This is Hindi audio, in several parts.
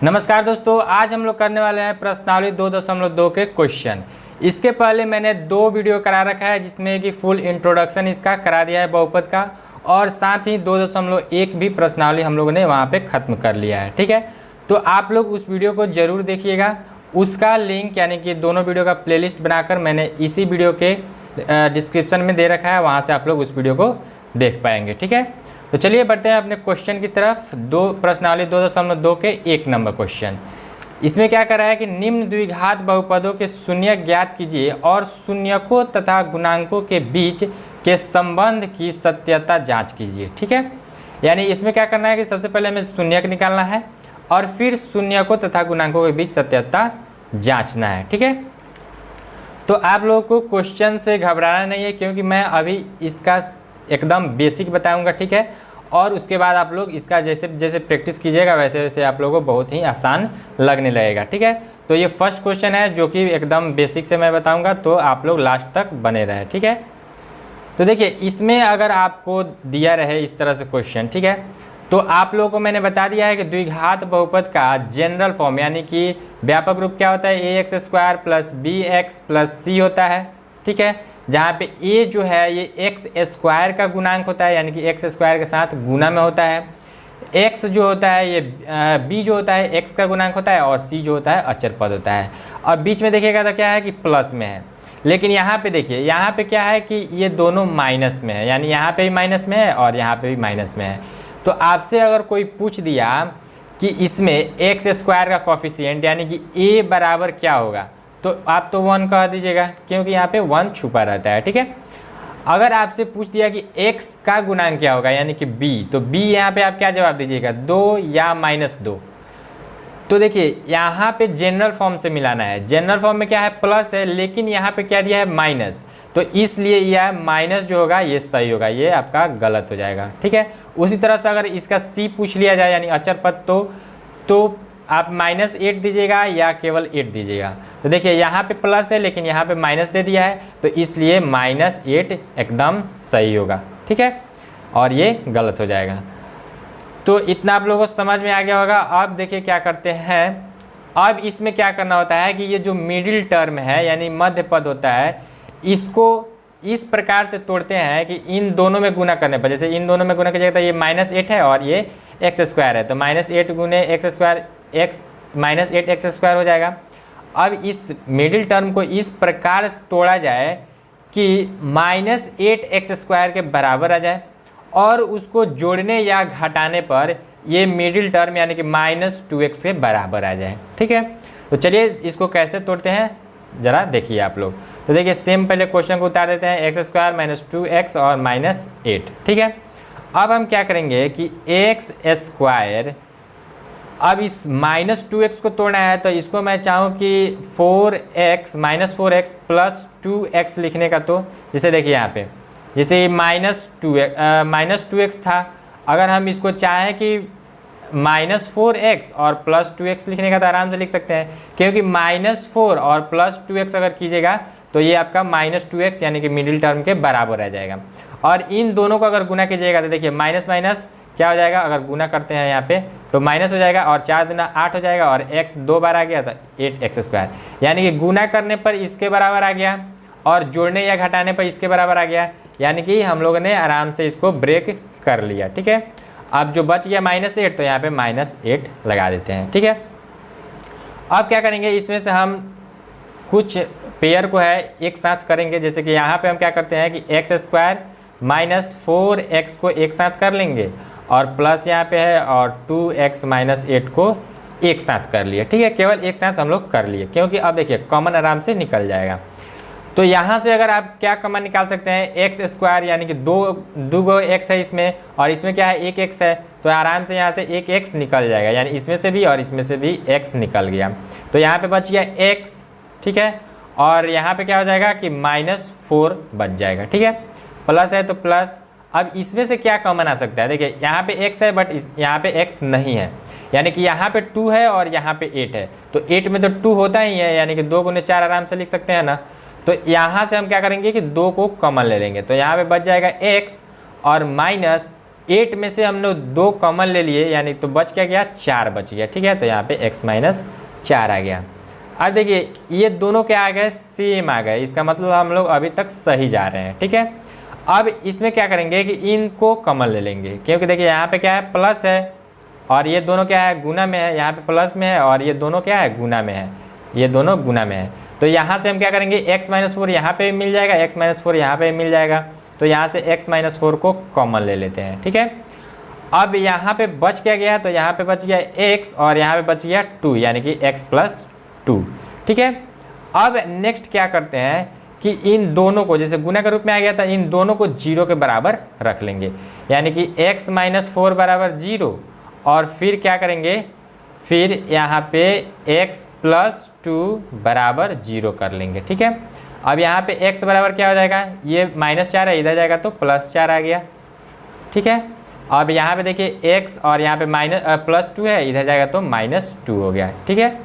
नमस्कार दोस्तों, आज हम लोग करने वाले हैं प्रश्नावली 2.2 के क्वेश्चन। इसके पहले मैंने 2 वीडियो करा रखा है जिसमें कि फुल इंट्रोडक्शन इसका करा दिया है बहुपद का, और साथ ही 2.1 भी प्रश्नावली हम लोगों ने वहाँ पे ख़त्म कर लिया है। ठीक है, तो आप लोग उस वीडियो को ज़रूर देखिएगा। उसका लिंक यानी कि दोनों वीडियो का प्लेलिस्ट बनाकर मैंने इसी वीडियो के डिस्क्रिप्शन में दे रखा है, वहाँ से आप लोग उस वीडियो को देख पाएंगे। ठीक है, तो चलिए बढ़ते हैं अपने क्वेश्चन की तरफ। प्रश्नावली 2.2 के 1 नंबर क्वेश्चन। इसमें क्या कर रहा है कि निम्न द्विघात बहुपदों के शून्य ज्ञात कीजिए और शून्यकों तथा गुणांकों के बीच के संबंध की सत्यता जांच कीजिए। ठीक है, यानी इसमें क्या करना है कि सबसे पहले हमें शून्यक निकालना है और फिर शून्यकों तथा गुणांकों के बीच सत्यता जांचना है। ठीक है, तो आप लोगों को क्वेश्चन से घबराना नहीं है, क्योंकि मैं अभी इसका एकदम बेसिक बताऊंगा। ठीक है, और उसके बाद आप लोग इसका जैसे जैसे प्रैक्टिस कीजिएगा वैसे वैसे आप लोगों को बहुत ही आसान लगने लगेगा। ठीक है, तो ये फर्स्ट क्वेश्चन है जो कि एकदम बेसिक से मैं बताऊंगा, तो आप लोग लास्ट तक बने रहें। ठीक है, तो देखिए इसमें अगर आपको दिया रहे इस तरह से क्वेश्चन, ठीक है, तो आप लोगों को मैंने बता दिया है कि द्विघात बहुपद का जनरल फॉर्म यानी कि व्यापक रूप क्या होता है, ax² + bx + c होता है। ठीक है, जहाँ पे a जो है ये x² का गुणांक होता है, यानी कि x² के साथ गुना में होता है। x जो होता है ये b जो होता है x का गुणांक होता है, और c जो होता है अचर पद होता है। और बीच में देखिएगा तो क्या है कि प्लस में है, लेकिन यहाँ पे देखिए यहाँ पे क्या है कि ये दोनों माइनस में है, यानी यहाँ पे भी माइनस में है और यहाँ पे भी माइनस में है। तो आपसे अगर कोई पूछ दिया कि इसमें x² का कॉफिशिएंट यानी कि a बराबर क्या होगा, तो आप तो 1 कह दीजिएगा, क्योंकि यहाँ पे 1 छुपा रहता है। ठीक है, अगर आपसे पूछ दिया कि x का गुणांक क्या होगा यानी कि b, तो b यहाँ पे आप क्या जवाब दीजिएगा, 2 या -2। तो देखिए यहाँ पे जनरल फॉर्म से मिलाना है। जनरल फॉर्म में क्या है, प्लस है, लेकिन यहाँ पे क्या दिया है, माइनस, तो इसलिए यह माइनस जो होगा ये सही होगा, ये आपका गलत हो जाएगा। ठीक है, उसी तरह से अगर इसका c पूछ लिया जाए यानी अचर पद, तो आप -8 दीजिएगा या केवल 8 दीजिएगा। तो देखिए यहाँ पे प्लस है लेकिन यहाँ पे माइनस दे दिया है, तो इसलिए -8 एकदम सही होगा। ठीक है, और ये गलत हो जाएगा। तो इतना आप लोगों को समझ में आ गया होगा। अब देखिए क्या करते हैं, अब इसमें क्या करना होता है कि ये जो मिडिल टर्म है यानी मध्य पद होता है, इसको इस प्रकार से तोड़ते हैं कि इन दोनों में गुना करने पर, जैसे इन दोनों में गुना कीजिएगा तो ये -8 है और ये x² है, तो -8 गुने x² -8 x² हो जाएगा। अब इस मिडिल टर्म को इस प्रकार तोड़ा जाए कि -8 x² के बराबर आ जाए, और उसको जोड़ने या घटाने पर ये मिडिल टर्म यानी कि -2x के बराबर आ जाए। ठीक है, तो चलिए इसको कैसे तोड़ते हैं ज़रा देखिए आप लोग। तो देखिए सेम पहले क्वेश्चन को उतार देते हैं, x² - 2x और -8। ठीक है, अब हम क्या करेंगे कि x², अब इस -2x को तोड़ना है, तो इसको मैं चाहूँ कि 4x -4x + 2x लिखने का। तो जैसे देखिए यहाँ पे जैसे -2x था, अगर हम इसको चाहें कि -4x और +2x लिखने का, तो आराम से लिख सकते हैं, क्योंकि -4 और +2x अगर कीजिएगा तो ये आपका -2x यानी कि मिडिल टर्म के बराबर आ जाएगा। और इन दोनों को अगर गुना कीजिएगा तो देखिए माइनस माइनस क्या हो जाएगा, अगर गुना करते हैं यहाँ पे तो माइनस हो जाएगा, और 4 दूना 8 हो जाएगा, और x 2 बार आ गया तो 8x², यानी कि गुना करने पर इसके बराबर आ गया और जोड़ने या घटाने पर इसके बराबर आ गया, यानी कि हम लोगों ने आराम से इसको ब्रेक कर लिया। ठीक है, अब जो बच गया -8, तो यहाँ पे -8 लगा देते हैं। ठीक है, अब क्या करेंगे, इसमें से हम कुछ पेयर को है एक साथ करेंगे। जैसे कि यहाँ पे हम क्या करते हैं कि x² - 4x को एक साथ कर लेंगे, और प्लस यहाँ पे है, और 2x - 8 को एक साथ कर लिए। ठीक है, केवल एक साथ हम लोग कर लिए, क्योंकि अब देखिए कॉमन आराम से निकल जाएगा। तो यहाँ से अगर आप क्या कॉमन निकाल सकते हैं, x² यानी कि दो गो x है इसमें, और इसमें क्या है 1x है, तो आराम से यहाँ से 1x निकल जाएगा, यानी इसमें से भी और इसमें से भी x निकल गया, तो यहाँ पे बच गया x। ठीक है, और यहाँ पे क्या हो जाएगा कि -4 बच जाएगा। ठीक है, प्लस है तो प्लस। अब इसमें से क्या कॉमन आ सकता है, देखिए यहाँ पे x है बट यहाँ पे x नहीं है, यानी कि यहाँ पे 2 है और यहाँ पे 8 है, तो 8 में तो 2 होता ही है, यानी कि 2 गुने 4 आराम से लिख सकते हैं ना। तो यहाँ से हम क्या करेंगे कि 2 को कॉमन ले लेंगे, तो यहाँ पे बच जाएगा x और 8 में से हम लोग 2 कॉमन ले लिए, यानी तो बच क्या गया, 4 बच गया। ठीक है, तो यहाँ पे x माइनस 4 आ गया। अब देखिए ये दोनों क्या आ गए, सेम आ गए, इसका मतलब हम लोग अभी तक सही जा रहे हैं। ठीक है, अब इसमें क्या करेंगे कि इनको कॉमन ले लेंगे, क्योंकि देखिए यहाँ पे क्या है, प्लस है और ये दोनों क्या है, गुना में है। यहाँ पे प्लस में है और ये दोनों क्या है, गुना में है, ये दोनों गुना में है। तो यहाँ से हम क्या करेंगे, x माइनस 4 यहाँ पर मिल जाएगा, x माइनस 4 यहाँ पर मिल जाएगा। तो यहाँ से x माइनस 4 को कॉमन ले लेते हैं। ठीक है, अब यहाँ पे बच क्या गया, तो यहाँ पे बच गया x और यहाँ पे बच गया 2, यानी कि x प्लस 2। ठीक है, अब नेक्स्ट क्या करते हैं कि इन दोनों को, जैसे गुना के रूप में आ गया था, इन दोनों को 0 के बराबर रख लेंगे, यानी कि x माइनस 4 बराबर 0। और फिर क्या करेंगे, फिर यहाँ पे x प्लस 2 बराबर 0 कर लेंगे। ठीक है, अब यहाँ पे x बराबर क्या हो जाएगा, ये -4 है, इधर जाएगा तो +4 आ गया। ठीक है, अब यहाँ पे देखिए x और यहाँ पे +2 है, इधर जाएगा तो -2 हो गया। ठीक है,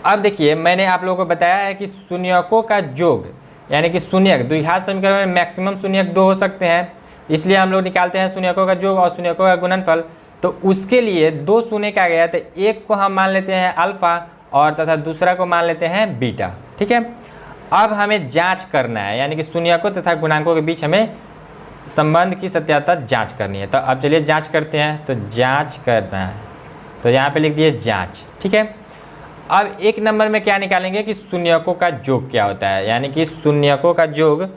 अब देखिए मैंने आप लोगों को बताया है कि शून्यकों का योग, यानी कि शून्यक द्विघात समीकरण में मैक्सिमम शून्यक 2 हो सकते हैं, इसलिए हम लोग निकालते हैं शून्यकों का योग और शून्यकों का गुणनफल। तो उसके लिए 2 शून्य आ गया, तो एक को हम मान लेते हैं अल्फ़ा और तथा दूसरा को मान लेते हैं बीटा। ठीक है, अब हमें जाँच करना है, यानी कि शून्यकों तथा गुणांकों के बीच हमें संबंध की सत्यता जांच करनी है। तो अब चलिए जांच करते हैं। तो जांच करना है, तो यहाँ पे लिख दिए जांच। ठीक है, अब 1 नंबर में क्या निकालेंगे कि शून्यकों का योग क्या होता है, यानी कि शून्यकों का योग।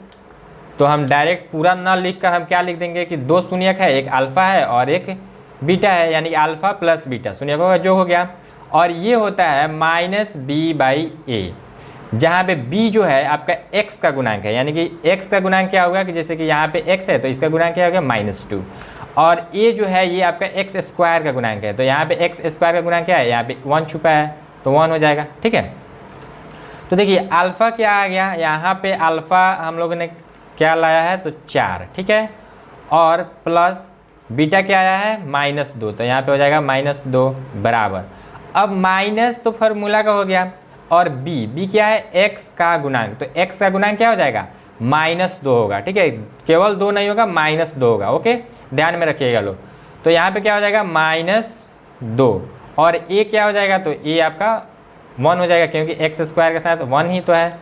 तो हम डायरेक्ट पूरा ना लिखकर हम क्या लिख देंगे कि 2 शून्यक है, एक अल्फ़ा है और एक बीटा है, यानी कि अल्फ़ा प्लस बीटा शून्यकों का योग हो गया। और ये होता है -b/a, जहाँ पे b जो है आपका x का गुणांक है, यानी कि x का गुणांक क्या होगा कि जैसे कि यहाँ पे x है तो इसका गुणांक क्या होगा, -2। और a जो है ये आपका x स्क्वायर का गुणांक है, तो यहाँ पे x स्क्वायर का गुणांक क्या है, यहाँ पे 1 छुपा है तो 1 हो जाएगा। ठीक है, तो देखिए अल्फ़ा क्या आ गया, यहाँ पे अल्फ़ा हम लोगों ने क्या लाया है, तो 4। ठीक है, और प्लस बीटा क्या आया है, -2, तो यहाँ पे हो जाएगा -2 बराबर। अब माइनस तो फार्मूला का हो गया, और b क्या है, x का गुणांक, तो x का गुणांक क्या हो जाएगा, -2 होगा। ठीक है, केवल 2 नहीं होगा, -2 होगा। ओके, ध्यान में रखिएगा लोग। तो यहाँ पे क्या हो जाएगा, -2, और a क्या हो जाएगा, तो a आपका 1 हो जाएगा, क्योंकि x स्क्वायर के साथ 1 ही तो है,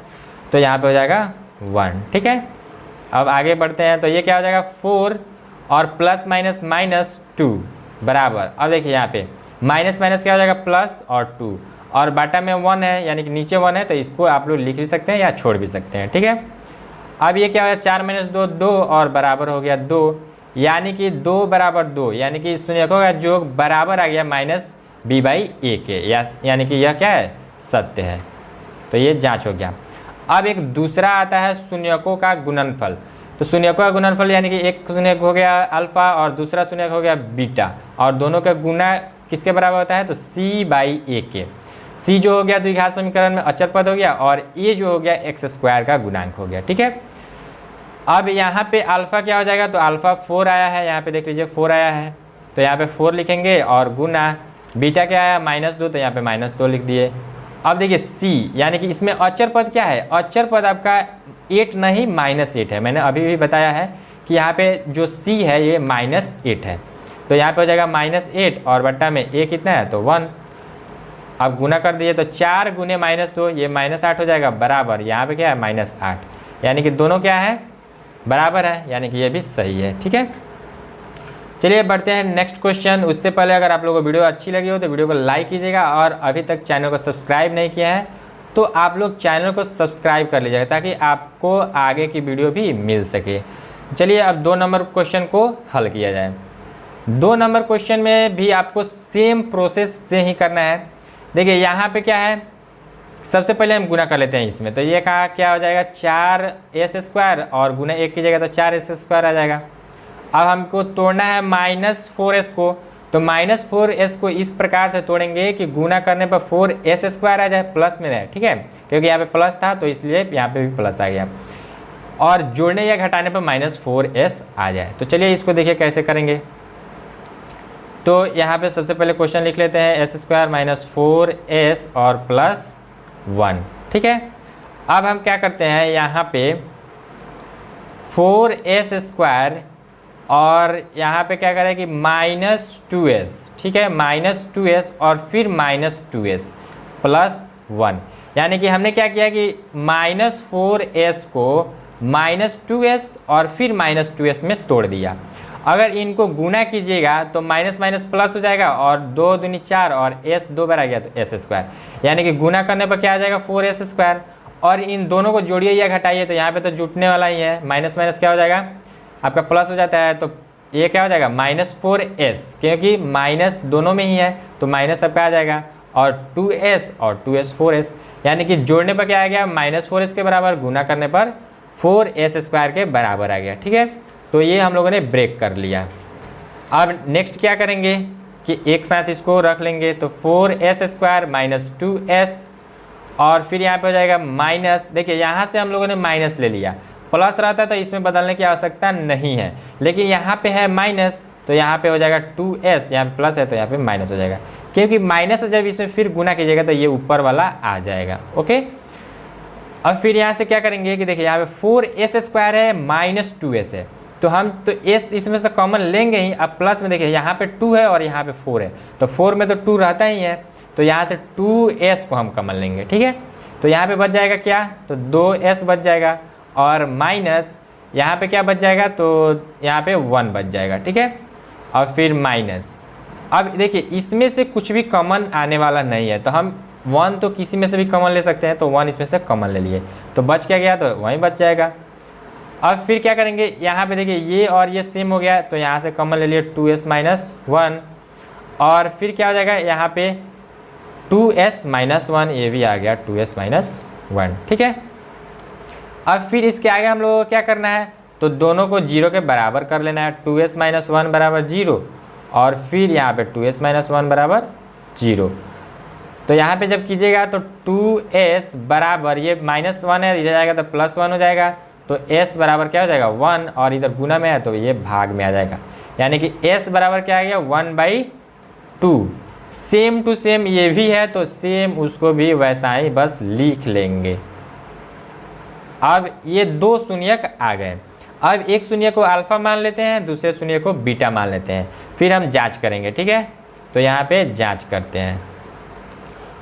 तो यहाँ पे हो जाएगा 1। ठीक है, अब आगे बढ़ते हैं। तो ये क्या हो जाएगा, 4 और प्लस माइनस -2 बराबर। अब देखिए यहाँ पे माइनस माइनस क्या हो जाएगा, प्लस और 2, और बाटा में 1 है, यानी कि नीचे 1 है, तो इसको आप लोग लिख भी सकते हैं या छोड़ भी सकते हैं। ठीक है, अब ये क्या हो गया, 4 - 2 2 और बराबर हो गया 2, यानी कि 2 बराबर 2, यानी कि शून्यकों का योग बराबर आ गया -b/a के, यानी कि यह क्या है, सत्य है। तो ये जांच हो गया। अब एक दूसरा आता है शून्यकों का गुणनफल। तो शून्यकों का गुणनफल यानी कि एक शून्यक हो गया अल्फ़ा और दूसरा शून्यक हो गया बीटा, और दोनों का गुना किसके बराबर होता है, तो c/a के। c जो हो गया द्विघात समीकरण में अचर पद हो गया, और a जो हो गया x स्क्वायर का गुणांक हो गया। ठीक है, अब यहाँ पे अल्फ़ा क्या हो जाएगा, तो अल्फ़ा 4 आया है, यहाँ पे देख लीजिए 4 आया है, तो यहाँ पे 4 लिखेंगे, और गुना बीटा क्या आया, -2, तो यहाँ पे -2 लिख दिए। अब देखिए c, यानी कि इसमें अचर पद क्या है, अचर पद आपका 8 नहीं -8 है। मैंने अभी भी बताया है कि यहाँ पे जो c है ये -8 है, तो यहाँ पे हो जाएगा -8 और बट्टा में a कितना है, तो 1। अब गुना कर दिए तो 4 गुने -2, ये -8 हो जाएगा बराबर, यहाँ पे क्या है, -8, यानी कि दोनों क्या है, बराबर है, यानी कि ये भी सही है। ठीक है, चलिए बढ़ते हैं नेक्स्ट क्वेश्चन। उससे पहले अगर आप लोगों को वीडियो अच्छी लगी हो तो वीडियो को लाइक कीजिएगा, और अभी तक चैनल को सब्सक्राइब नहीं किया है तो आप लोग चैनल को सब्सक्राइब कर लीजिएगा, ताकि आपको आगे की वीडियो भी मिल सके। चलिए अब 2 नंबर क्वेश्चन को हल किया जाए। 2 नंबर क्वेश्चन में भी आपको सेम प्रोसेस से ही करना है। देखिए यहाँ पे क्या है, सबसे पहले हम गुना कर लेते हैं इसमें। तो ये कहा क्या हो जाएगा, 4s² और गुना 1 कीजिएगा तो 4s² आ जाएगा। अब हमको तोड़ना है -4s को, तो -4s को इस प्रकार से तोड़ेंगे कि गुना करने पर 4s² आ जाए, प्लस में है। ठीक है, क्योंकि यहाँ पे प्लस था तो इसलिए यहाँ पे भी प्लस आ गया, और जोड़ने या घटाने पर -4s आ जाए। तो चलिए इसको देखिए कैसे करेंगे। तो यहाँ पे सबसे पहले क्वेश्चन लिख लेते हैं, s² - 4s और +1। ठीक है, अब हम क्या करते हैं, यहाँ पे 4s² और यहाँ पे क्या करें कि -2s, ठीक है, -2s और फिर -2s +1, यानी कि हमने क्या किया कि -4s को -2s और फिर -2s में तोड़ दिया। अगर इनको गुना कीजिएगा तो माइनस माइनस प्लस हो जाएगा और 2 दूनी 4 और s 2 बार आ गया तो s², यानी कि गुना करने पर क्या आ जाएगा 4s²। और इन दोनों को जोड़िए या घटाइए तो यहाँ पे तो जुटने वाला ही है, माइनस माइनस क्या हो जाएगा आपका प्लस हो जाता है, तो ये क्या हो जाएगा -4s, क्योंकि माइनस दोनों में ही है तो माइनस आपका आ जाएगा, और 2s और 2s 4s, यानी कि जोड़ने पर क्या आ गया -4s के बराबर, गुना करने पर 4s² के बराबर आ गया। ठीक है, तो ये हम लोगों ने ब्रेक कर लिया। अब नेक्स्ट क्या करेंगे कि एक साथ इसको रख लेंगे, तो 4s² - 2s और फिर यहाँ पे हो जाएगा माइनस, देखिए यहाँ से हम लोगों ने माइनस ले लिया, प्लस रहता तो इसमें बदलने की आवश्यकता नहीं है, लेकिन यहाँ पे है माइनस तो यहाँ पे हो जाएगा 2s, यहाँ पे प्लस है तो यहाँ पे माइनस हो जाएगा, क्योंकि माइनस जब इसमें फिर गुना कीजिएगा तो ये ऊपर वाला आ जाएगा। ओके, अब फिर यहाँ से क्या करेंगे कि देखिए यहाँ पे 4s² है -2s है, तो हम तो s इसमें से कॉमन लेंगे ही। अब प्लस में देखिए यहाँ पे 2 है और यहाँ पे 4 है, तो 4 में तो 2 रहता ही है, तो यहाँ से 2s को हम कॉमन लेंगे। ठीक है, तो यहाँ पे बच जाएगा क्या, तो 2s बच जाएगा और माइनस यहाँ पे क्या बच जाएगा, तो यहाँ पे 1 बच जाएगा। ठीक है, और फिर माइनस, अब देखिए इसमें से कुछ भी कॉमन आने वाला नहीं है, तो हम 1 तो किसी में से भी कॉमन ले सकते हैं, तो 1 इसमें से कॉमन ले लिए, तो बच क्या गया, तो वहीं बच जाएगा। अब फिर क्या करेंगे, यहाँ पे देखिए ये और ये सेम हो गया, तो यहाँ से कॉमन ले लिए 2s - 1 और फिर क्या हो जाएगा यहाँ पे 2s - 1, ये भी आ गया 2s - 1। ठीक है, अब फिर इसके आगे हम लोगों को क्या करना है, तो दोनों को 0 के बराबर कर लेना है, 2s - 1 बराबर 0 और फिर यहाँ पे 2s - 1 बराबर 0। तो यहाँ पे जब कीजिएगा तो 2s बराबर, ये -1 है, इधर जाएगा तो +1 हो जाएगा, तो s बराबर क्या हो जाएगा 1 और इधर गुना में है तो ये भाग में आ जाएगा, यानी कि s बराबर क्या आ गया 1/2। सेम टू सेम ये भी है तो सेम उसको भी वैसा ही बस लिख लेंगे। अब ये 2 शून्यक आ गए, अब एक शून्य को अल्फा मान लेते हैं, दूसरे शून्य को बीटा मान लेते हैं, फिर हम जांच करेंगे। ठीक है, तो यहाँ पे जांच करते हैं,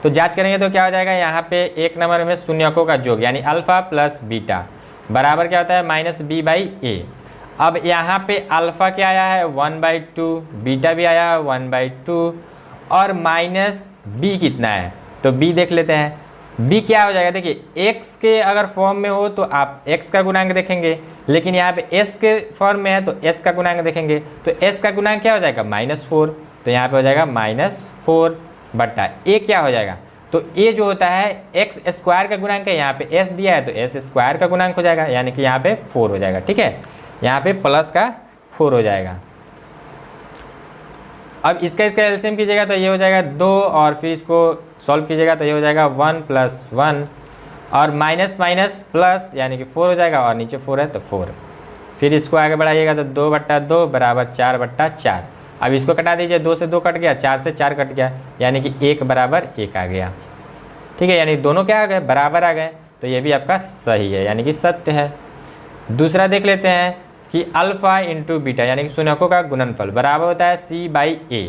तो जांच करेंगे तो क्या हो जाएगा, यहाँ पे एक नंबर में शून्यकों का योग यानी अल्फ़ा प्लस बीटा बराबर क्या होता है -b/a। अब यहाँ पे अल्फ़ा क्या आया है 1/2, बीटा भी आया है 1/2 और -b कितना है, तो b देख लेते हैं। b क्या हो जाएगा, देखिए x के अगर फॉर्म में हो तो आप x का गुणांक देखेंगे, लेकिन यहाँ पे s के फॉर्म में है तो s का गुणांक देखेंगे, तो s का गुणांक क्या हो जाएगा -4, तो यहाँ पे हो जाएगा -4 बट्टा a क्या हो जाएगा, तो a जो होता है x² का गुणांक है, यहाँ पे s दिया है तो s² का गुणांक हो जाएगा, यानी कि यहाँ पे 4 हो जाएगा। ठीक है, यहाँ पे प्लस का 4 हो जाएगा। अब इसका एलसीएम कीजिएगा तो ये हो जाएगा 2 और फिर इसको सॉल्व कीजिएगा तो ये हो जाएगा 1 + 1 और माइनस माइनस प्लस यानी कि 4 हो जाएगा और नीचे 4 है तो 4। फिर इसको आगे बढ़ाइएगा तो 2/2 बराबर 4/4। अब इसको कटा दीजिए, 2 से 2 कट गया, 4 से 4 कट गया, यानी कि 1 बराबर 1 आ गया। ठीक है, यानी दोनों क्या आ गए बराबर आ गए, तो ये भी आपका सही है यानी कि सत्य है। दूसरा देख लेते हैं कि अल्फ़ा इंटू बीटा यानी कि शून्यकों का गुणनफल बराबर होता है c/a।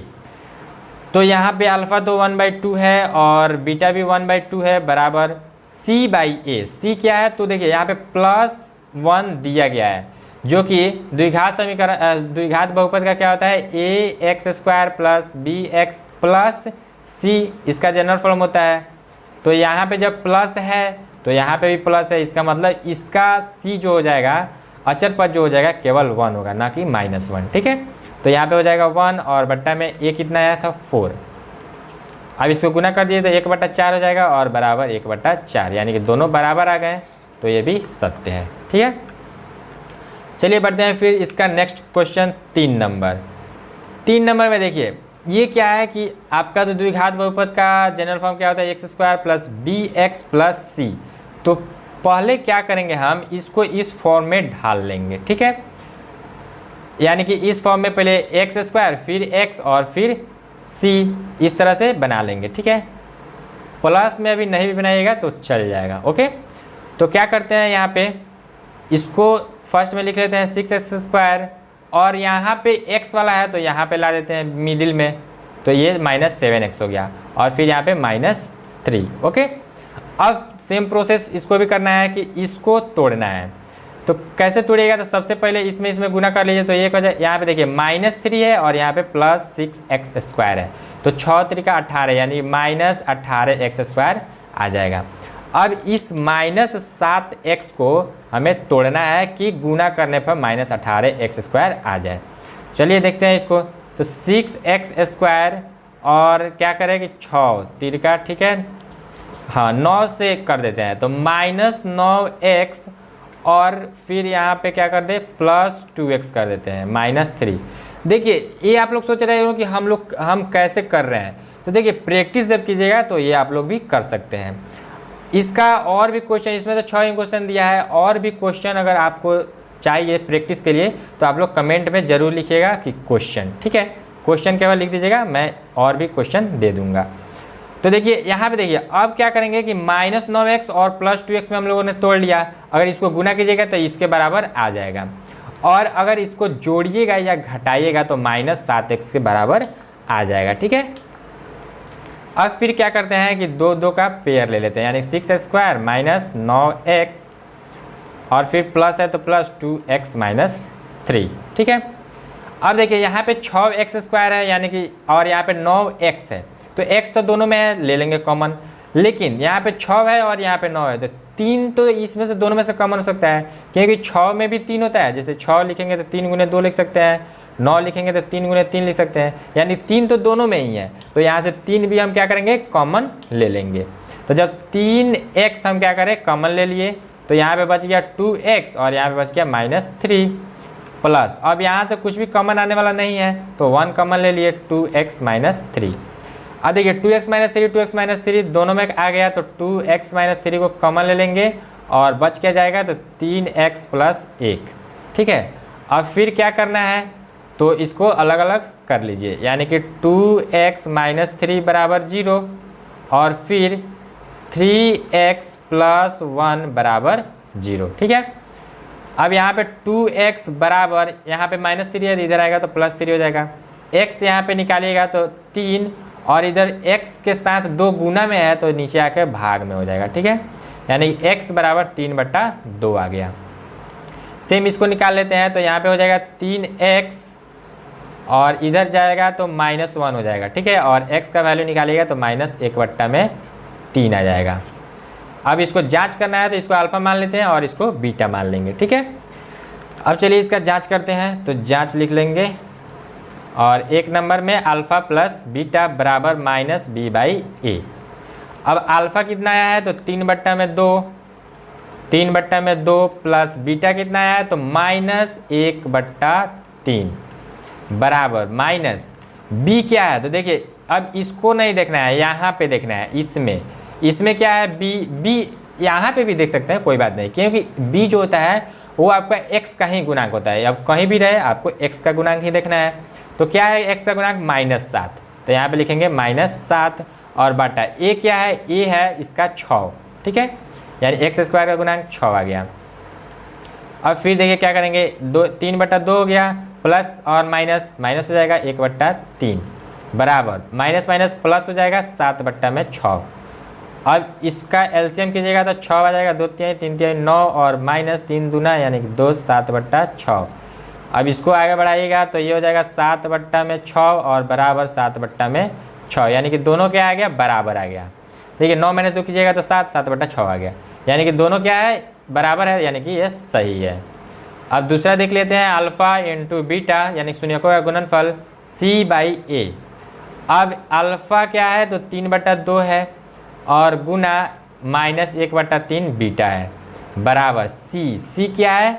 तो यहाँ पे अल्फ़ा तो 1/2 है और बीटा भी 1/2 है बराबर c/a। c क्या है, तो देखिए यहाँ पे +1 दिया गया है, जो कि द्विघात समीकरण द्विघात बहुपद का क्या होता है ax² + bx + c, इसका जनरल फॉर्म होता है। तो यहाँ पे जब प्लस है तो यहाँ पे भी प्लस है, इसका मतलब इसका c जो हो जाएगा अचर पद जो हो जाएगा केवल 1 होगा, ना कि -1। ठीक है, तो यहाँ पे हो जाएगा 1 और बट्टा में a कितना आया था 4। अब इसको गुना कर दिए तो 1/4 हो जाएगा और बराबर 1/4, यानी कि दोनों बराबर आ गए, तो ये भी सत्य है। ठीक है, चलिए बढ़ते हैं फिर इसका नेक्स्ट क्वेश्चन 3 नंबर। 3 नंबर में देखिए ये क्या है कि आपका तो द्विघात बहुपद का जनरल फॉर्म क्या होता है x² + bx + c। तो पहले क्या करेंगे, हम इसको इस फॉर्म में ढाल लेंगे। ठीक है, यानी कि इस फॉर्म में पहले x² फिर x और फिर c इस तरह से बना लेंगे। ठीक है, प्लस में अभी नहीं भी बनाइएगा तो चल जाएगा। ओके, तो क्या करते हैं यहाँ पे इसको फर्स्ट में लिख लेते हैं 6x² और यहाँ पे x वाला है तो यहाँ पे ला देते हैं मिडिल में, तो ये -7x हो गया और फिर यहाँ पे -3। ओके, अब सेम प्रोसेस इसको भी करना है कि इसको तोड़ना है। तो कैसे तोड़िएगा, तो सबसे पहले इसमें गुना कर लीजिए, तो ये हो जाए, यहाँ पे देखिए -3 है और यहाँ पे +6x² है, तो 6 3 18 यानी -18x² आ जाएगा। अब इस -7x को हमें तोड़ना है कि गुना करने पर -18x² आ जाए। चलिए देखते हैं इसको, तो 6x² और क्या करें कि 6 3 ठीक है, हाँ 9 से कर देते हैं, तो -9x और फिर यहाँ पे क्या कर दे +2x कर देते हैं -3। देखिए ये आप लोग सोच रहे हो कि हम कैसे कर रहे हैं, तो देखिए प्रैक्टिस जब कीजिएगा तो ये आप लोग भी कर सकते हैं। इसका और भी क्वेश्चन, इसमें तो 6 क्वेश्चन दिया है, और भी क्वेश्चन अगर आपको चाहिए प्रैक्टिस के लिए तो आप लोग कमेंट में ज़रूर लिखिएगा कि क्वेश्चन, ठीक है, क्वेश्चन केवल लिख दीजिएगा, मैं और भी क्वेश्चन दे दूंगा। तो देखिए यहाँ पे देखिए अब क्या करेंगे कि -9x और +2x में हम लोगों ने तोड़ लिया, अगर इसको गुना कीजिएगा तो इसके बराबर आ जाएगा, और अगर इसको जोड़िएगा या घटाइएगा तो -7x के बराबर आ जाएगा, ठीक है। अब फिर क्या करते हैं कि 2 का पेयर ले लेते हैं, यानी 6x² -9x और फिर प्लस है तो +2x -3, ठीक है। अब देखिए यहाँ पे 6x² है यानी कि, और यहाँ पे 9x है, तो x तो दोनों में है, ले लेंगे कॉमन, लेकिन यहाँ पे 6 है और यहाँ पे 9 है, तो 3 तो इसमें से दोनों में से कॉमन हो सकता है, क्योंकि 6 में भी 3 होता है, जैसे 6 लिखेंगे तो 3 × 2 लिख सकते हैं, 9 लिखेंगे तो 3 × 3 लिख सकते हैं, यानी 3 तो दोनों में ही है, तो यहाँ से 3 भी हम क्या करेंगे कॉमन ले लेंगे। तो जब 3x हम क्या करें कॉमन ले लिए, तो यहाँ पे बच गया 2x और यहाँ पे बच गया -3 प्लस, अब यहाँ से कुछ भी कॉमन आने वाला नहीं है तो 1 कॉमन ले लिए 2x -3। अब देखिए 2x -3 दोनों में आ गया, तो 2x -3 को कॉमन ले लेंगे और बच क्या जाएगा, तो 3x + 1, ठीक है। अब फिर क्या करना है, तो इसको अलग अलग कर लीजिए, यानी कि 2x -3 बराबर 0 और फिर 3x + 1 बराबर 0, ठीक है। अब यहाँ पे 2x बराबर, यहाँ पे -3 है, इधर आएगा तो +3 हो जाएगा, x यहाँ पे निकालिएगा तो 3 और इधर x के साथ 2 गुना में है तो नीचे आकर भाग में हो जाएगा, ठीक है, यानी x बराबर 3/2 आ गया। सेम इसको निकाल लेते हैं, तो यहाँ पे हो जाएगा 3x और इधर जाएगा तो -1 हो जाएगा, ठीक है, और x का वैल्यू निकालिएगा तो -1/3 आ जाएगा। अब इसको जांच करना है तो इसको अल्फा मान लेते हैं और इसको बीटा मान लेंगे, ठीक है। अब चलिए इसका जांच करते हैं, तो जांच लिख लेंगे, और 1 नंबर में अल्फ़ा + बीटा बराबर -b/a। अब अल्फ़ा कितना आया है, तो 3/2, 3/2 प्लस बीटा कितना आया है, तो -1/3 बराबर माइनस b क्या है, तो देखिए अब इसको नहीं देखना है, यहाँ पे देखना है, इसमें क्या है b यहाँ पे भी देख सकते हैं, कोई बात नहीं, क्योंकि b जो होता है वो आपका x का ही गुणांक होता है, अब कहीं भी रहे आपको x का गुणांक ही देखना है। तो क्या है x का गुणांक -7, तो यहाँ पे लिखेंगे -7 और बटा a क्या है, a है इसका 6, ठीक है, यानी x² का गुणांक 6 आ गया। अब फिर देखिए क्या करेंगे, 3/2 हो गया, प्लस और माइनस हो जाएगा 1/3 बराबर माइनस प्लस हो जाएगा 7/6। अब इसका एलसीएम कीजिएगा तो 6 आ जाएगा, 2 3 3 3 9 और -3 दूना यानी कि 2 7/6। अब इसको आगे बढ़ाइएगा तो ये हो जाएगा 7/6 और बराबर 7/6, यानी कि दोनों क्या आ गया बराबर आ गया। देखिए 9 - 2 कीजिएगा तो 7/6 आ गया, यानी कि दोनों क्या है बराबर है, यानी कि ये सही है। अब दूसरा देख लेते हैं, अल्फ़ा × बीटा यानी शून्यकों का गुणनफल c/a। अब अल्फ़ा क्या है, तो 3/2 है और गुना -1/3 बीटा है बराबर c क्या है,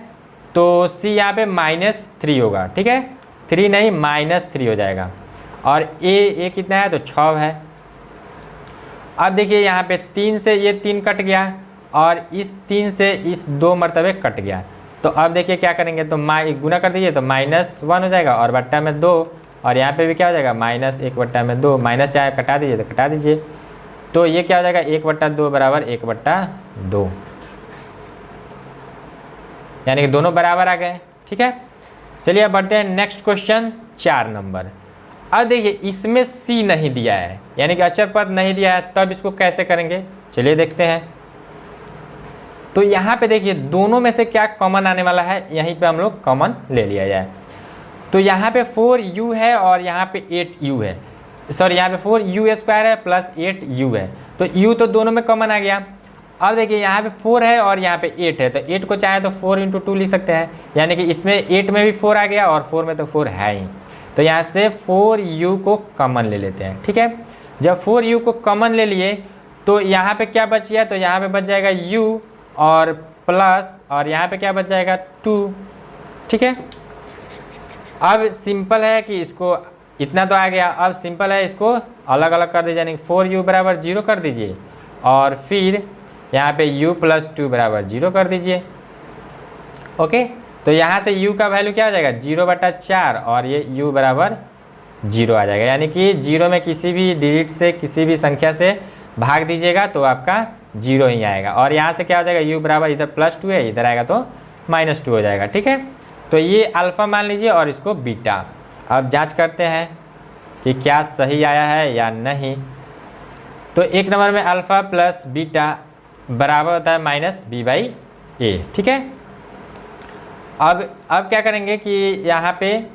तो c यहाँ पे -3 होगा, ठीक है, 3 नहीं -3 हो जाएगा, और a कितना है, तो 6 है। अब देखिए यहाँ पे 3 से ये 3 कट गया और इस 3 से इस 2 मरतबे कट गया, तो अब देखिए क्या करेंगे, तो गुना कर दीजिए तो -1 हो जाएगा और बट्टा में 2, और यहाँ पे भी क्या हो जाएगा -1/2, माइनस चाहे कटा दीजिए तो कटा दीजिए, तो ये क्या हो जाएगा 1/2 बराबर 1/2, यानी कि दोनों बराबर आ गए, ठीक है। चलिए अब बढ़ते हैं नेक्स्ट क्वेश्चन 4 नंबर। अब देखिए इसमें सी नहीं दिया है, यानी कि अचर पद नहीं दिया है, तब इसको कैसे करेंगे चलिए देखते हैं। तो यहाँ पे देखिए दोनों में से क्या कॉमन आने वाला है, यहीं पे हम लोग कॉमन ले लिया जाए। तो यहाँ पे 4u है और यहाँ पे 8u है, सॉरी यहाँ पे 4u² है प्लस 8u है, तो u तो दोनों में कॉमन आ गया। अब देखिए यहाँ पे 4 है और यहाँ पे 8 है, तो 8 को चाहे तो 4 × 2 लिख सकते हैं, यानी कि इसमें 8 में भी 4 आ गया और 4 में तो 4 है ही, तो यहाँ से 4u को कॉमन ले लेते हैं। ठीक है, जब 4u को कॉमन ले लिए तो यहाँ पे क्या बच गया, तो यहाँ पे बच जाएगा u और प्लस, और यहाँ पे क्या बच जाएगा 2। ठीक है, अब सिंपल है कि इसको इतना तो आ गया, अब सिंपल है इसको अलग अलग कर दीजिए, यानी 4u = 0 कर दीजिए और फिर यहाँ पे u + 2 = 0 कर दीजिए। ओके, तो यहाँ से u का वैल्यू क्या हो जाएगा 0/4 और ये u = 0 आ जाएगा, यानी कि 0 में किसी भी डिजिट से किसी भी संख्या से भाग दीजिएगा तो आपका 0 ही आएगा। और यहाँ से क्या हो जाएगा u = इधर +2 है, इधर आएगा तो -2 हो जाएगा। ठीक है, तो ये अल्फ़ा मान लीजिए और इसको बीटा। अब जांच करते हैं कि क्या सही आया है या नहीं। तो 1 नंबर में अल्फ़ा प्लस बीटा बराबर होता है -b/a। ठीक है, अब क्या करेंगे कि यहाँ पे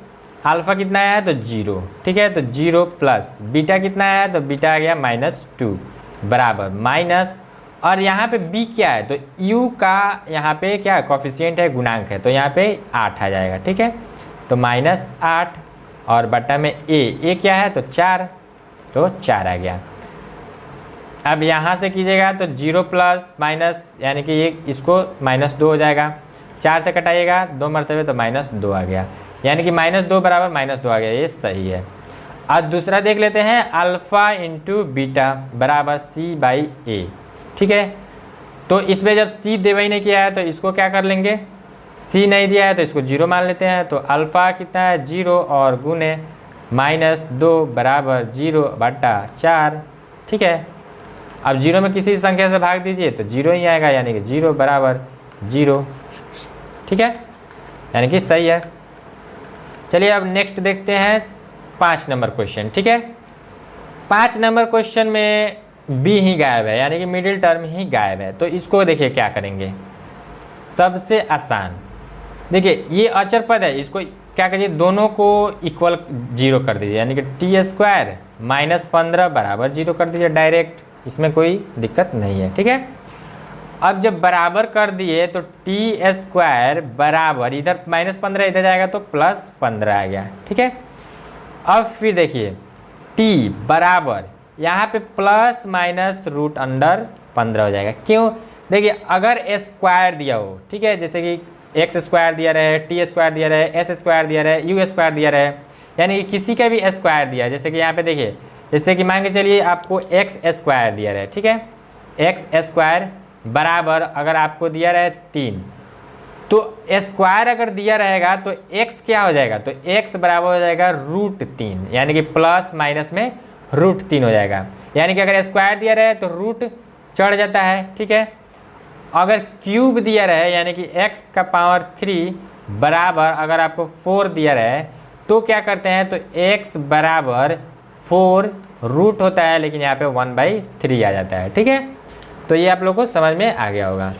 अल्फ़ा कितना आया है तो 0। ठीक है, तो 0 प्लस बीटा कितना आया है तो बीटा आ गया -2 बराबर माइनस, और यहाँ पे b क्या है तो u का यहाँ पे क्या कोफिशिएंट है, गुणांक है, तो यहाँ पे 8 आ जाएगा। ठीक है, तो -8 और बटा में a क्या है तो 4, तो 4 आ गया। अब यहाँ से कीजिएगा तो 0 प्लस माइनस, यानी कि ये इसको -2 हो जाएगा, 4 से कटाइएगा 2 मरतबे तो -2 आ गया, यानी कि -2 बराबर -2 आ गया, ये सही है। अब दूसरा देख लेते हैं, अल्फ़ा × बीटा बराबर c/a। ठीक है, तो इसमें जब c देवा ही नहीं किया है तो इसको क्या कर लेंगे, c नहीं दिया है तो इसको 0 मान लेते हैं, तो अल्फ़ा कितना है 0 और गुने -2 बराबर 0/4। ठीक है, अब 0 में किसी संख्या से भाग दीजिए तो 0 ही आएगा, यानी कि 0 बराबर 0। ठीक है, यानी कि सही है। चलिए अब नेक्स्ट देखते हैं 5 नंबर क्वेश्चन। ठीक है, 5 नंबर क्वेश्चन में b ही गायब है, यानी कि मिडिल टर्म ही गायब है, तो इसको देखिए क्या करेंगे। सबसे आसान देखिए ये अचर पद है, इसको क्या कीजिए दोनों को इक्वल 0 कर दीजिए, यानी कि t² - 15 बराबर 0 कर दीजिए डायरेक्ट, इसमें कोई दिक्कत नहीं है। ठीक है, अब जब बराबर कर दिए तो t² बराबर इधर -15 इधर जाएगा तो +15 आ गया। ठीक है, अब फिर देखिए t बराबर यहाँ पे ±√15 हो जाएगा। क्यों, देखिए अगर स्क्वायर दिया हो, ठीक है, जैसे कि x² दिया रहे, t² दिया रहे, s² दिया रहे, u² दिया रहे, यानी कि किसी का भी स्क्वायर दिया, जैसे कि यहाँ पे देखिए, जैसे कि मान के चलिए आपको x² दिया रहे। ठीक है, x² बराबर अगर आपको दिया रहे 3, तो स्क्वायर अगर दिया रहेगा तो x क्या हो जाएगा, तो x बराबर हो जाएगा √3, यानी कि प्लस माइनस में √3 हो जाएगा, यानी कि अगर स्क्वायर दिया रहे तो रूट चढ़ जाता है। ठीक है, अगर क्यूब दिया रहे यानी कि x का पावर 3 बराबर अगर आपको 4 दिया रहे तो क्या करते हैं, तो x बराबर 4 रूट होता है, लेकिन यहाँ पे 1/3 आ जाता है। ठीक है, तो ये आप लोग को समझ में आ गया होगा।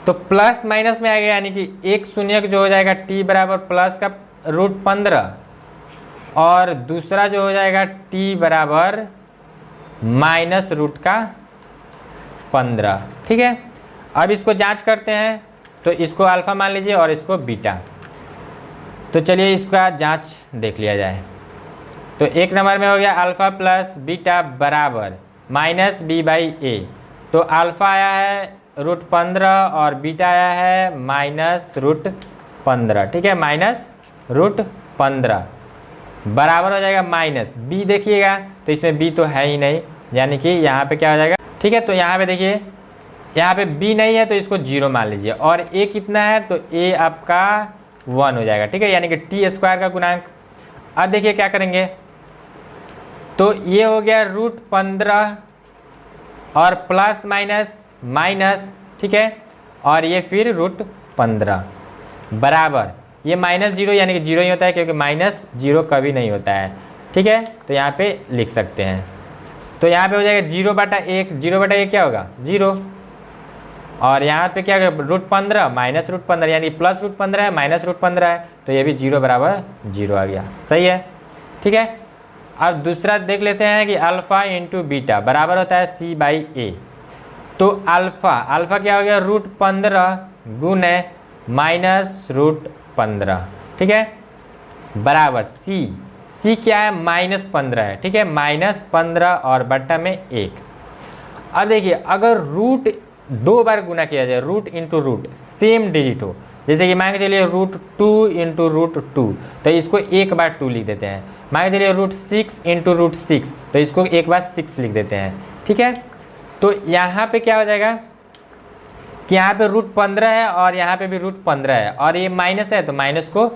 तो प्लस माइनस में आ गया, यानी कि एक शून्य जो हो जाएगा t बराबर प्लस का √15 और दूसरा जो हो जाएगा t बराबर -√15। ठीक है, अब इसको जांच करते हैं, तो इसको अल्फ़ा मान लीजिए और इसको बीटा। तो चलिए इसका जांच देख लिया जाए। तो 1 नंबर में हो गया अल्फ़ा प्लस बीटा बराबर -b/a। तो अल्फ़ा आया है √15 और बीटा आया है -√15। ठीक है, -√15 बराबर हो जाएगा माइनस b। देखिएगा तो इसमें b तो है ही नहीं, यानी कि यहाँ पे क्या हो जाएगा। ठीक है, तो यहाँ पे देखिए यहाँ पे b नहीं है तो इसको 0 मान लीजिए, और a कितना है तो a आपका 1 हो जाएगा। ठीक है, यानी कि t² का गुणांक। अब देखिए क्या करेंगे, तो ये हो गया √15 और प्लस माइनस माइनस। ठीक है, और ये फिर √15 बराबर ये -0 यानी कि 0 ही होता है, क्योंकि -0 कभी नहीं होता है, ठीक है। तो यहाँ पे लिख सकते हैं, तो यहाँ पे हो जाएगा 0/1, 0/1 क्या होगा 0, और यहाँ पे क्या होगा √15 -√15 यानी +√15 है -√15 है, तो ये भी 0 = 0 आ गया, सही है, ठीक है। अब दूसरा देख लेते हैं कि अल्फ़ा इंटू बीटा बराबर होता है C/A। तो अल्फ़ा क्या हो गया √15 गुने -√15, ठीक है, बराबर C क्या है -15 है, ठीक है, -15 और बट्टा में 1। अब देखिए अगर रूट 2 बार गुना किया जाए, root into root same digit हो, जैसे कि मान के चलिए √2 इंटू √2, तो इसको एक बार 2 लिख देते हैं। मान के चलिए √6 इंटू √6, तो इसको एक बार 6 लिख देते हैं, ठीक है। तो यहाँ पे क्या हो जाएगा कि यहाँ पे √15 है और यहाँ पे भी √15 है, और ये माइनस है तो माइनस को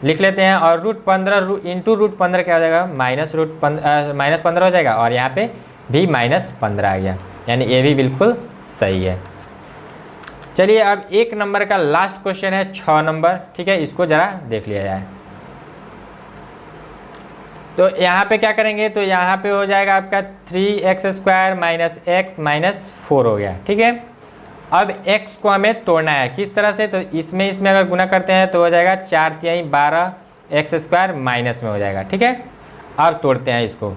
लिख लेते हैं, और √15 इंटू √15 क्या हो जाएगा -15 हो जाएगा, और यहाँ पे भी -15 आ गया, यानी ये भी बिल्कुल सही है। चलिए अब 1 नंबर का लास्ट क्वेश्चन है 6 नंबर, ठीक है, इसको ज़रा देख लिया जाए। तो यहाँ पे क्या करेंगे, तो यहाँ पे हो जाएगा आपका 3x² - x - 4 हो गया, ठीक है। अब x को हमें तोड़ना है, किस तरह से, तो इसमें अगर गुना करते हैं तो हो जाएगा 4×3 12 x² माइनस में हो जाएगा, ठीक है। अब तोड़ते हैं इसको,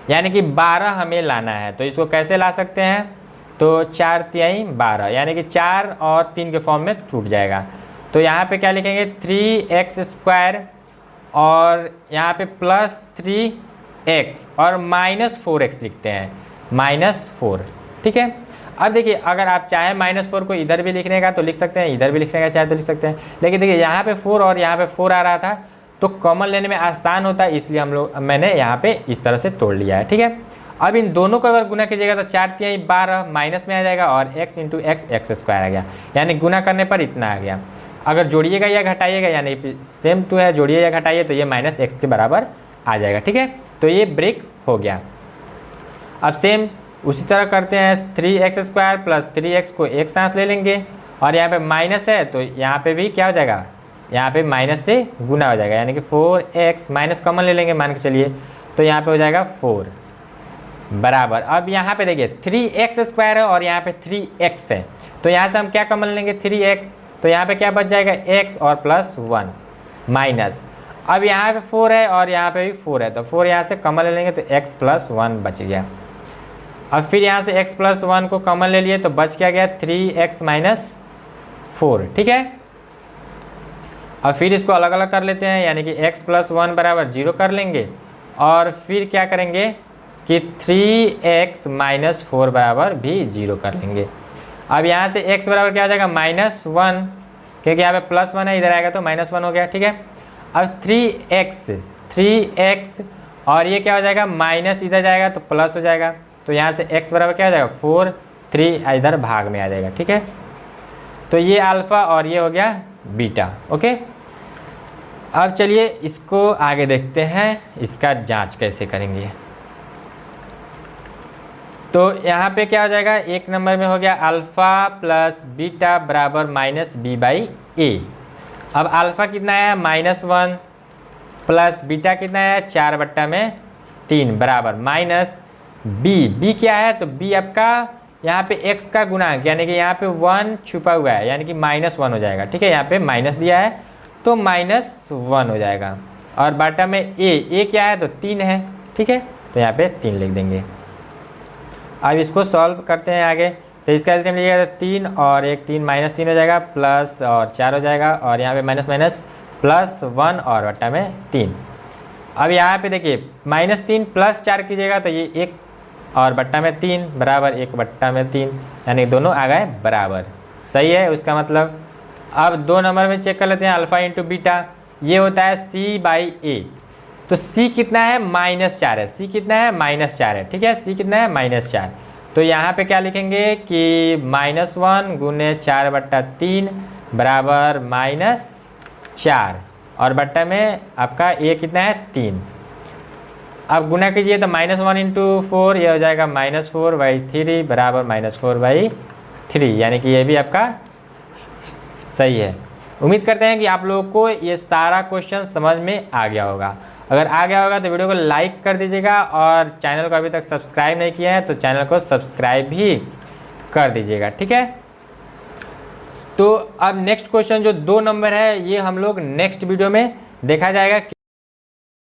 यानी कि 12 हमें लाना है, तो इसको कैसे ला सकते हैं, तो 4×3 12 यानी कि 4 और 3 के फॉर्म में टूट जाएगा। तो यहाँ पे क्या लिखेंगे 3x² और यहाँ पे +3x और -4x लिखते हैं, -4, ठीक है। अब देखिए अगर आप चाहे -4 को इधर भी लिखने का तो लिख सकते हैं, इधर भी लिखने का चाहे तो लिख सकते हैं, लेकिन देखिए यहाँ पे 4 और यहाँ पे 4 आ रहा था तो कॉमन लेने में आसान होता है, इसलिए मैंने यहाँ पे इस तरह से तोड़ लिया है, ठीक है। अब इन दोनों को अगर गुना कीजिएगा तो 4×3 12 माइनस में आ जाएगा, और x इंटू x² आ गया, यानी गुना करने पर इतना आ गया। अगर जोड़िएगा या घटाइएगा, यानी सेम टू है, जोड़िए या घटाइए तो ये -x के बराबर आ जाएगा, ठीक है। तो ये ब्रेक हो गया। अब सेम उसी तरह करते हैं, 3x² + 3x को एक साथ ले लेंगे, और यहाँ पे माइनस है तो यहाँ पे भी क्या हो जाएगा, यहाँ पे माइनस से गुना हो जाएगा, यानी कि 4x माइनस कॉमन ले लेंगे मान के चलिए, तो यहाँ पे हो जाएगा 4 बराबर। अब यहाँ पे देखिए 3x² है और यहाँ पे 3x है, तो यहाँ से हम क्या कॉमन लेंगे 3x, तो यहाँ पे क्या बच जाएगा x और +1 माइनस। अब यहाँ पे 4 है और यहाँ पे भी 4 है, तो 4 यहाँ से कॉमन ले लेंगे तो x + 1 बच गया। अब फिर यहाँ से x + 1 को कॉमन ले लिए तो बच क्या गया 3x - 4, ठीक है। अब फिर इसको अलग अलग कर लेते हैं, यानी कि x + 1 बराबर 0 कर लेंगे, और फिर क्या करेंगे कि 3x - 4 बराबर भी 0 कर लेंगे। अब यहाँ से x बराबर क्या हो जाएगा -1, क्योंकि यहाँ पे +1 है, इधर आएगा तो -1 हो गया, ठीक है। अब 3x और ये क्या हो जाएगा माइनस, इधर जाएगा तो प्लस हो जाएगा, तो यहाँ से x बराबर क्या हो जाएगा 4, 3 इधर भाग में आ जाएगा, ठीक है। तो ये अल्फ़ा और ये हो गया बीटा, ओके। अब चलिए इसको आगे देखते हैं, इसका जांच कैसे करेंगे। तो यहाँ पे क्या हो जाएगा, 1 नंबर में हो गया अल्फ़ा + बीटा बराबर -b/a। अब अल्फ़ा कितना है -1 प्लस बीटा कितना है 4/3 बराबर -b क्या है, तो b आपका यहाँ पे x का गुणांक, यानी कि यहाँ पे 1 छुपा हुआ है, यानी कि -1 हो जाएगा, ठीक है। यहाँ पे माइनस दिया है तो -1 हो जाएगा, और बाटा में a क्या है तो 3 है, ठीक है, तो यहाँ पे 3 लिख देंगे। अब इसको सॉल्व करते हैं आगे, तो इसका एलसीएम लीजिएगा तो 3 और 1 3 -3 हो जाएगा, प्लस और 4 हो जाएगा, और यहाँ पे माइनस +1 और बट्टा में 3। अब यहाँ पे देखिए -3 + 4 कीजिएगा तो ये 1 और बट्टा में 3 बराबर 1/3, यानी दोनों आ गए बराबर, सही है उसका मतलब। अब 2 नंबर में चेक कर लेते हैं अल्फ़ा इंटू बीटा, ये होता है C/A। तो C कितना है -4 है, C कितना है -4 है, ठीक है, C कितना है -4। तो यहाँ पे क्या लिखेंगे कि -1 गुने 4/3 बराबर -4, और बट्टा में आपका a कितना है 3। अब गुना कीजिए तो -1 × 4 ये हो जाएगा -4/3 बराबर -4/3, यानी कि ये भी आपका सही है। उम्मीद करते हैं कि आप लोगों को ये सारा क्वेश्चन समझ में आ गया होगा। अगर आ गया होगा तो वीडियो को लाइक कर दीजिएगा और चैनल को अभी तक सब्सक्राइब नहीं किया है तो चैनल को सब्सक्राइब भी कर दीजिएगा, ठीक है। तो अब नेक्स्ट क्वेश्चन जो 2 नंबर है ये हम लोग नेक्स्ट वीडियो में देखा जाएगा।